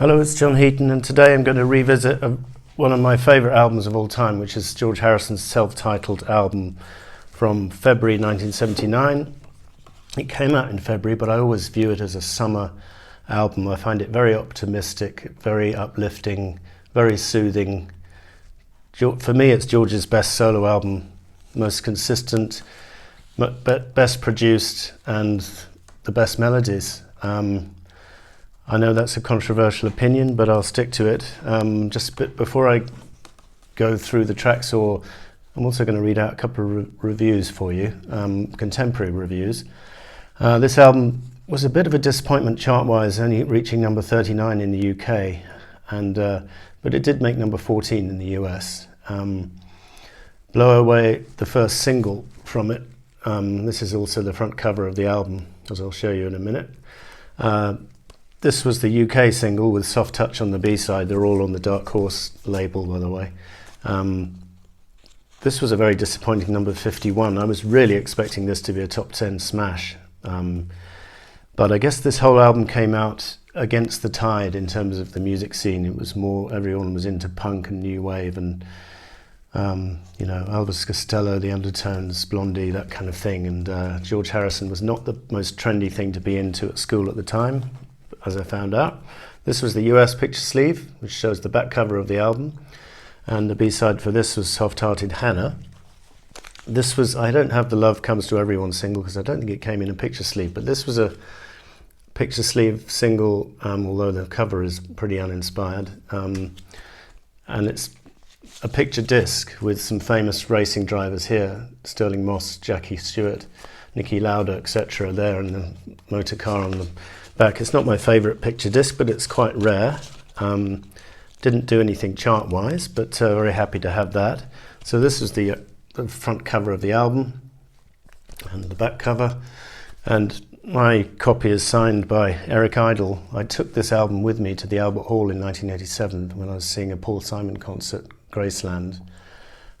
Hello, it's John Heaton, and today I'm going to revisit one of my favourite albums of all time, which is George Harrison's self-titled album from February 1979. It came out in February, but I always view it as a summer album. I find it very optimistic, very uplifting, very soothing. For me, it's George's best solo album, most consistent, best produced, and the best melodies. I know that's a controversial opinion, but I'll stick to it. Just before I go through the tracks, I'm also going to read out a couple of reviews for you, contemporary reviews. This album was a bit of a disappointment chart-wise, only reaching number 39 in the UK, but it did make number 14 in the US. Blow Away, the first single from it. This is also the front cover of the album, as I'll show you in a minute. This was the UK single with Soft Touch on the B-side. They're all on the Dark Horse label, by the way. This was a very disappointing number 51. I was really expecting this to be a top 10 smash. But I guess this whole album came out against the tide in terms of the music scene. It was more, everyone was into punk and new wave and, Elvis Costello, the Undertones, Blondie, that kind of thing. And George Harrison was not the most trendy thing to be into at school at the time, as I found out. This was the US picture sleeve, which shows the back cover of the album, and the B-side for this was Soft-Hearted Hannah. This was, I don't have the Love Comes to Everyone single because I don't think it came in a picture sleeve, but this was a picture sleeve single, although the cover is pretty uninspired, and it's a picture disc with some famous racing drivers here, Stirling Moss, Jackie Stewart, Niki Lauda, etc. there, and the motor car on the back. It's not my favourite picture disc, but it's quite rare. Didn't do anything chart-wise, but very happy to have that. So this is the front cover of the album and the back cover. And my copy is signed by Eric Idle. I took this album with me to the Albert Hall in 1987 when I was seeing a Paul Simon concert, Graceland,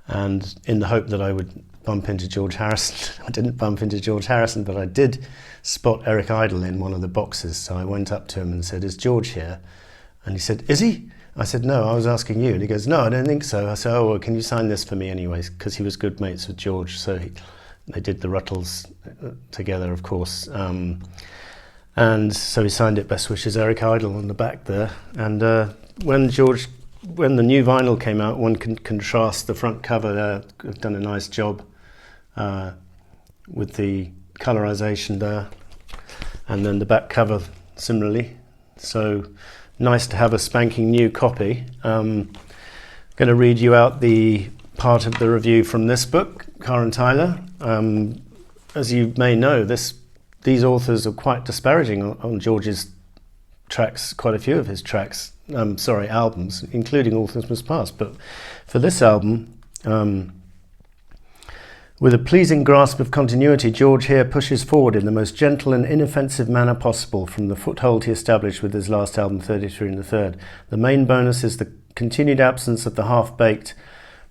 and in the hope that I would bump into George Harrison. I didn't bump into George Harrison, but I did spot Eric Idle in one of the boxes. So I went up to him and said, "Is George here?" And he said, "Is he?" I said, "No, I was asking you." And he goes, "No, I don't think so." I said, "Oh, well, can you sign this for me anyways?" Because he was good mates with George. So they did the Ruttles together, of course. And so he signed it, "Best wishes, Eric Idle," on the back there. And when the new vinyl came out, one can contrast the front cover there. I've done a nice job with the colorization there, and then the back cover similarly. So nice to have a spanking new copy. Going to read you out the part of the review from this book, Car and Tyler. As you may know, these authors are quite disparaging on George's tracks, quite a few of his tracks, albums, including All Things Must Pass. But for this album, with a pleasing grasp of continuity, George here pushes forward in the most gentle and inoffensive manner possible from the foothold he established with his last album, 33 and the Third. The main bonus is the continued absence of the half-baked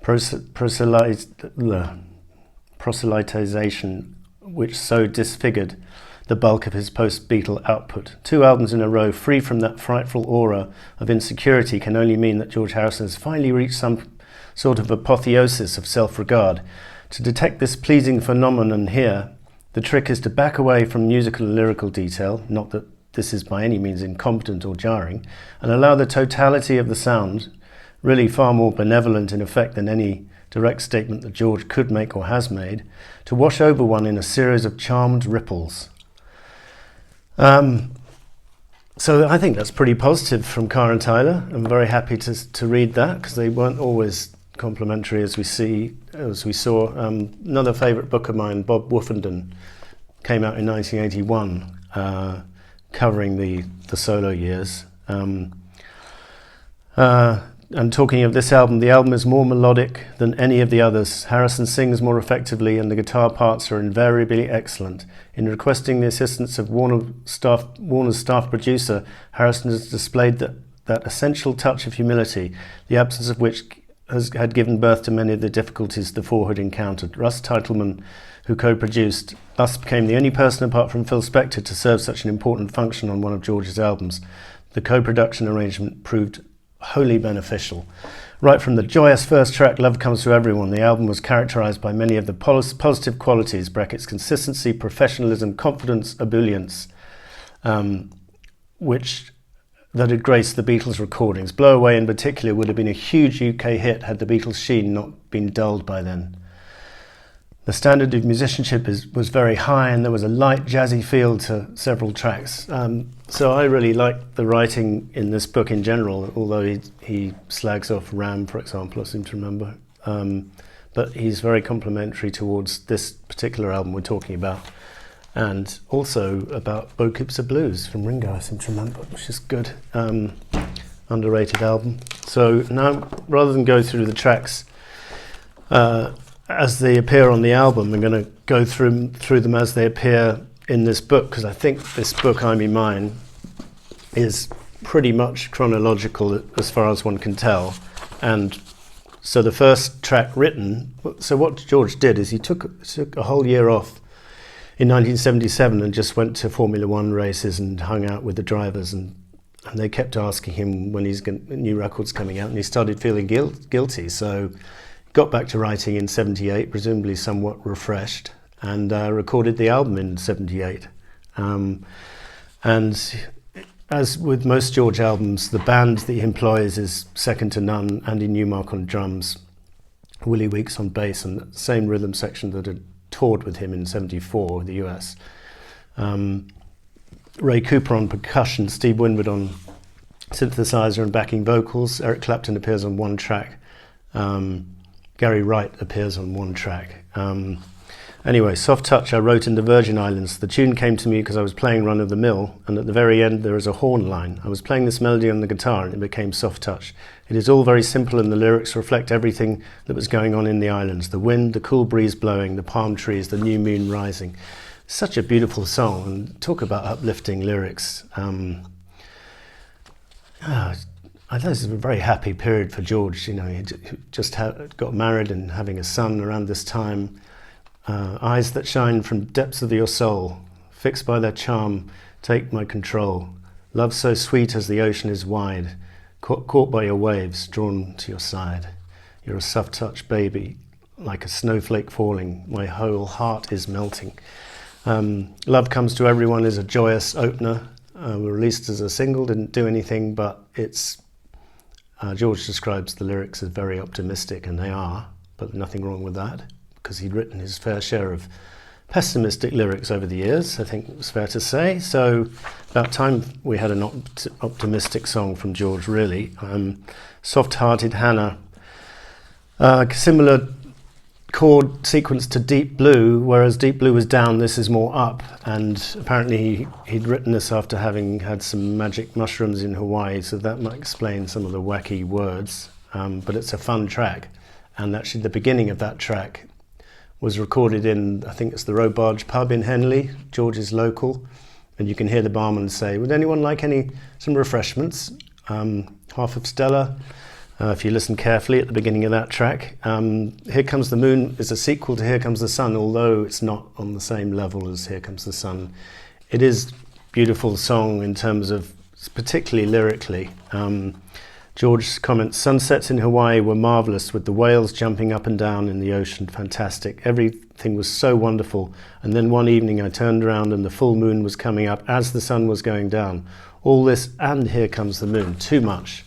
proselytization which so disfigured the bulk of his post-Beatle output. 2 albums in a row free from that frightful aura of insecurity can only mean that George Harrison has finally reached some sort of apotheosis of self-regard. To detect this pleasing phenomenon here, the trick is to back away from musical and lyrical detail, not that this is by any means incompetent or jarring, and allow the totality of the sound, really far more benevolent in effect than any direct statement that George could make or has made, to wash over one in a series of charmed ripples. So I think that's pretty positive from Car and Tyler. I'm very happy to read that because they weren't always complimentary as we saw. Another favourite book of mine, Bob Woofenden, came out in 1981, covering the solo years. And talking of this album, the album is more melodic than any of the others. Harrison sings more effectively and the guitar parts are invariably excellent. In requesting the assistance of Warner's staff producer, Harrison has displayed that essential touch of humility, the absence of which had given birth to many of the difficulties the four had encountered. Russ Titelman, who co-produced, thus became the only person apart from Phil Spector to serve such an important function on one of George's albums. The co-production arrangement proved wholly beneficial. Right from the joyous first track, Love Comes to Everyone, the album was characterised by many of the positive qualities, brackets consistency, professionalism, confidence, ebullience, that had graced the Beatles recordings. Blow Away in particular would have been a huge UK hit had the Beatles' sheen not been dulled by then. The standard of musicianship was very high, and there was a light jazzy feel to several tracks. So I really like the writing in this book in general, although he slags off Ram, for example, I seem to remember. But he's very complimentary towards this particular album we're talking about. And also about Poughkeepsie Blues from Ringo, I seem to remember, which is good. Underrated album. So now, rather than go through the tracks as they appear on the album, I'm going to go through them as they appear in this book, because I think this book, I Mean Mine, is pretty much chronological as far as one can tell. And so the first track written, so what George did is he took a whole year off in 1977 and just went to Formula One races and hung out with the drivers, and they kept asking him when new records coming out, and he started feeling guilty. So got back to writing in 78, presumably somewhat refreshed, and recorded the album in 78. And as with most George albums, the band that he employs is second to none. Andy Newmark on drums, Willie Weeks on bass, and the same rhythm section that had toured with him in 74 in the US. Ray Cooper on percussion, Steve Winwood on synthesizer and backing vocals. Eric Clapton appears on one track. Gary Wright appears on one track. Anyway, Soft Touch I wrote in the Virgin Islands. The tune came to me because I was playing Run of the Mill, and at the very end there is a horn line. I was playing this melody on the guitar and it became Soft Touch. It is all very simple and the lyrics reflect everything that was going on in the islands. The wind, the cool breeze blowing, the palm trees, the new moon rising. Such a beautiful song, and talk about uplifting lyrics. I think this is a very happy period for George. You know, he just got married and having a son around this time. Eyes that shine from depths of your soul, fixed by their charm, take my control. Love so sweet as the ocean is wide, caught by your waves, drawn to your side. You're a soft touch baby, like a snowflake falling. My whole heart is melting. Love Comes to Everyone is a joyous opener. Released as a single, didn't do anything, but it's George describes the lyrics as very optimistic, and they are, but nothing wrong with that, because he'd written his fair share of pessimistic lyrics over the years, I think it was fair to say. So about time we had an optimistic song from George, really. Soft-Hearted Hannah, similar chord sequence to Deep Blue, whereas Deep Blue was down, this is more up, and apparently he'd written this after having had some magic mushrooms in Hawaii, so that might explain some of the wacky words, but it's a fun track. And actually the beginning of that track was recorded in, I think it's the Robarge pub in Henley, George's local, and you can hear the barman say, would anyone like some refreshments? Half of Stella, if you listen carefully at the beginning of that track. Here Comes the Moon is a sequel to Here Comes the Sun, although it's not on the same level as Here Comes the Sun. It is a beautiful song in terms of, particularly lyrically. George's comments, sunsets in Hawaii were marvellous with the whales jumping up and down in the ocean, fantastic. Everything was so wonderful. And then one evening I turned around and the full moon was coming up as the sun was going down. All this and Here Comes the Moon, too much.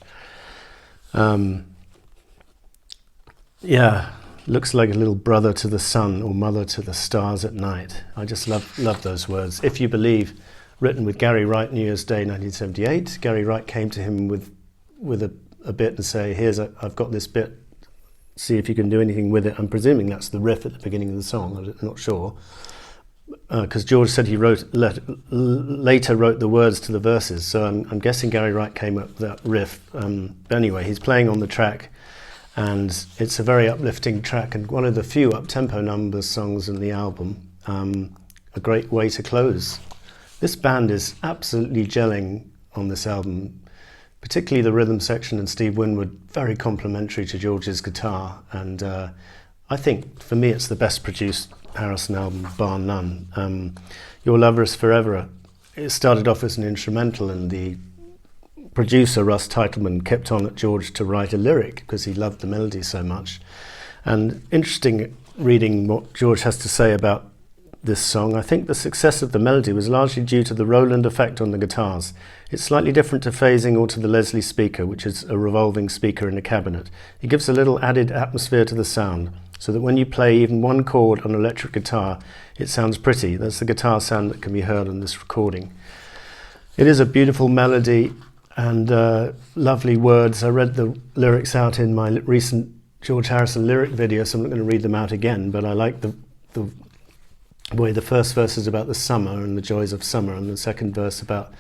Yeah, looks like a little brother to the sun or mother to the stars at night. I just love those words. If You Believe, written with Gary Wright, New Year's Day 1978. Gary Wright came to him with a bit and say, I've got this bit, see if you can do anything with it. I'm presuming that's the riff at the beginning of the song, I'm not sure. Because George said he later wrote the words to the verses, so I'm guessing Gary Wright came up with that riff. But anyway, he's playing on the track, and it's a very uplifting track, and one of the few up-tempo numbers songs in the album. A great way to close. This band is absolutely gelling on this album, particularly the rhythm section and Steve Winwood, very complimentary to George's guitar, and I think for me it's the best produced Harrison album, bar none. Your Lover Is Forever, it started off as an instrumental, and the producer Russ Titelman kept on at George to write a lyric because he loved the melody so much. And interesting reading what George has to say about this song. I think the success of the melody was largely due to the Roland effect on the guitars. It's slightly different to phasing or to the Leslie speaker, which is a revolving speaker in a cabinet. It gives a little added atmosphere to the sound, so that when you play even one chord on an electric guitar, it sounds pretty. That's the guitar sound that can be heard on this recording. It is a beautiful melody and lovely words. I read the lyrics out in my recent George Harrison lyric video, so I'm not going to read them out again, but I like the way the first verse is about the summer and the joys of summer, and the second verse about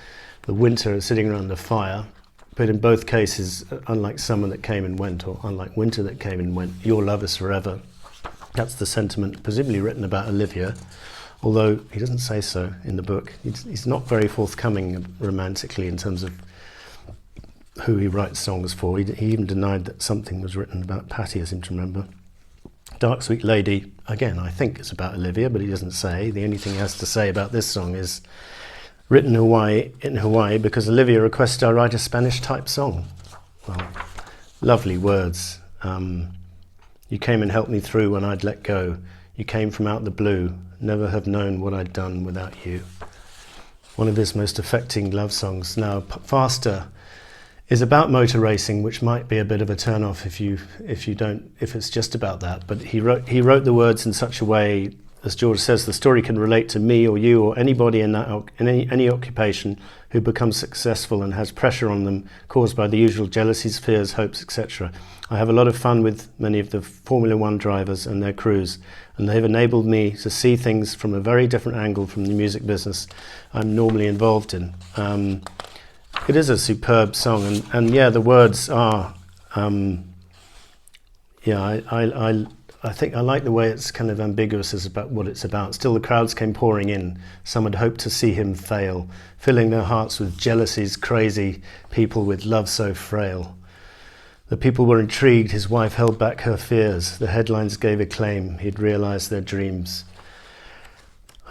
the winter sitting around the fire. But in both cases, unlike summer that came and went, or unlike winter that came and went, your love is forever. That's the sentiment presumably written about Olivia, although he doesn't say so in the book. He's not very forthcoming romantically in terms of who he writes songs for. He even denied that something was written about Patty, I seem to remember. Dark Sweet Lady, again, I think it's about Olivia, but he doesn't say. The only thing he has to say about this song is written in Hawaii because Olivia requested I write a Spanish-type song. Well, lovely words. You came and helped me through when I'd let go. You came from out the blue. Never have known what I'd done without you. One of his most affecting love songs. Now, Faster is about motor racing, which might be a bit of a turn-off if it's just about that. But he wrote the words in such a way, as George says, the story can relate to me or you or anybody in any occupation who becomes successful and has pressure on them caused by the usual jealousies, fears, hopes, etc. I have a lot of fun with many of the Formula One drivers and their crews, and they've enabled me to see things from a very different angle from the music business I'm normally involved in. It is a superb song, and yeah, the words are, I think I like the way it's kind of ambiguous as about what it's about. Still the crowds came pouring in. Some had hoped to see him fail, filling their hearts with jealousies, crazy people with love so frail. The people were intrigued, his wife held back her fears. The headlines gave a claim, he'd realised their dreams.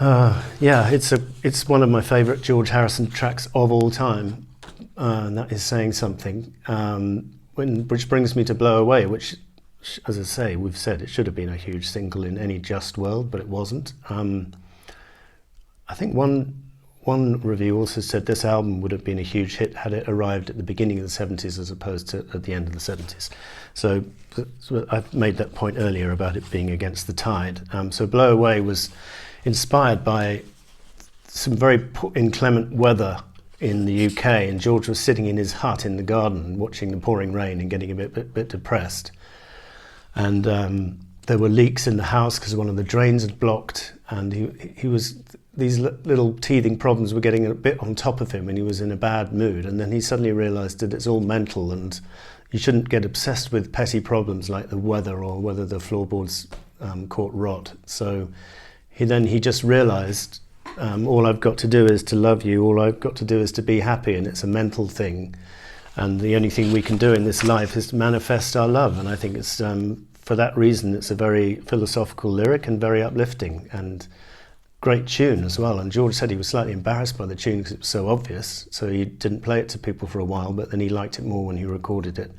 It's one of my favourite George Harrison tracks of all time. And that is saying something, which brings me to Blow Away, which, as I say, we've said it should have been a huge single in any just world, but it wasn't. I think one review also said this album would have been a huge hit had it arrived at the beginning of the 70s as opposed to at the end of the 70s. So I've made that point earlier about it being against the tide. So Blow Away was inspired by some very inclement weather in the UK, and George was sitting in his hut in the garden watching the pouring rain and getting a bit depressed. And there were leaks in the house because one of the drains had blocked, and he was, these little teething problems were getting a bit on top of him, and he was in a bad mood. And then he suddenly realised that it's all mental, and you shouldn't get obsessed with petty problems like the weather or whether the floorboards caught rot. So he just realised, all I've got to do is to love you, all I've got to do is to be happy, and it's a mental thing. And the only thing we can do in this life is to manifest our love. And I think it's, for that reason, it's a very philosophical lyric and very uplifting and great tune as well. And George said he was slightly embarrassed by the tune because it was so obvious. So he didn't play it to people for a while, but then he liked it more when he recorded it.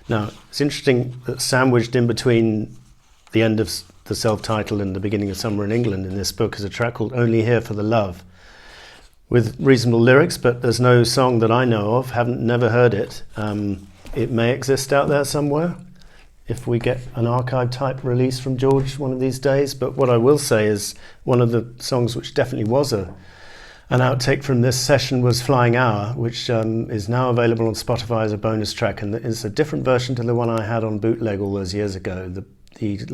Now, it's interesting that sandwiched in between the end of the self-titled and the beginning of Summer in England in this book is a track called Only Here for the Love, with reasonable lyrics, but there's no song that I know of, never heard it. It may exist out there somewhere if we get an archive type release from George one of these days. But what I will say is one of the songs which definitely was an outtake from this session was Flying Hour, which is now available on Spotify as a bonus track, and it's a different version to the one I had on bootleg all those years ago. The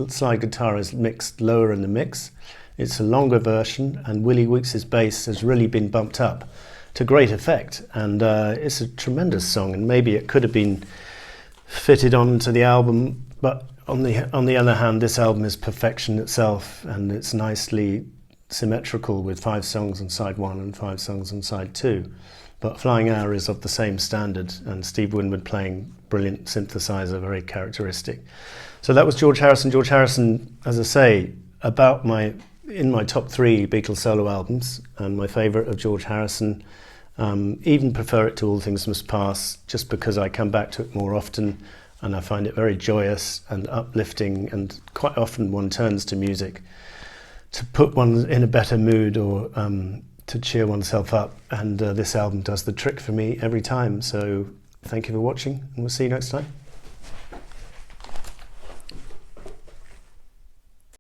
slide guitar is mixed lower in the mix. It's a longer version, and Willie Weeks' bass has really been bumped up to great effect. And it's a tremendous song, and maybe it could have been fitted onto the album, but on the other hand, this album is perfection itself, and it's nicely symmetrical with 5 songs on side 1 and 5 songs on side 2. But Flying Hour is of the same standard, and Steve Winwood playing brilliant synthesizer, very characteristic. So that was George Harrison. George Harrison, as I say, in my top 3 Beatles solo albums, and my favourite of George Harrison. Even prefer it to All Things Must Pass, just because I come back to it more often and I find it very joyous and uplifting, and quite often one turns to music to put one in a better mood, or to cheer oneself up, and this album does the trick for me every time. So thank you for watching, and we'll see you next time.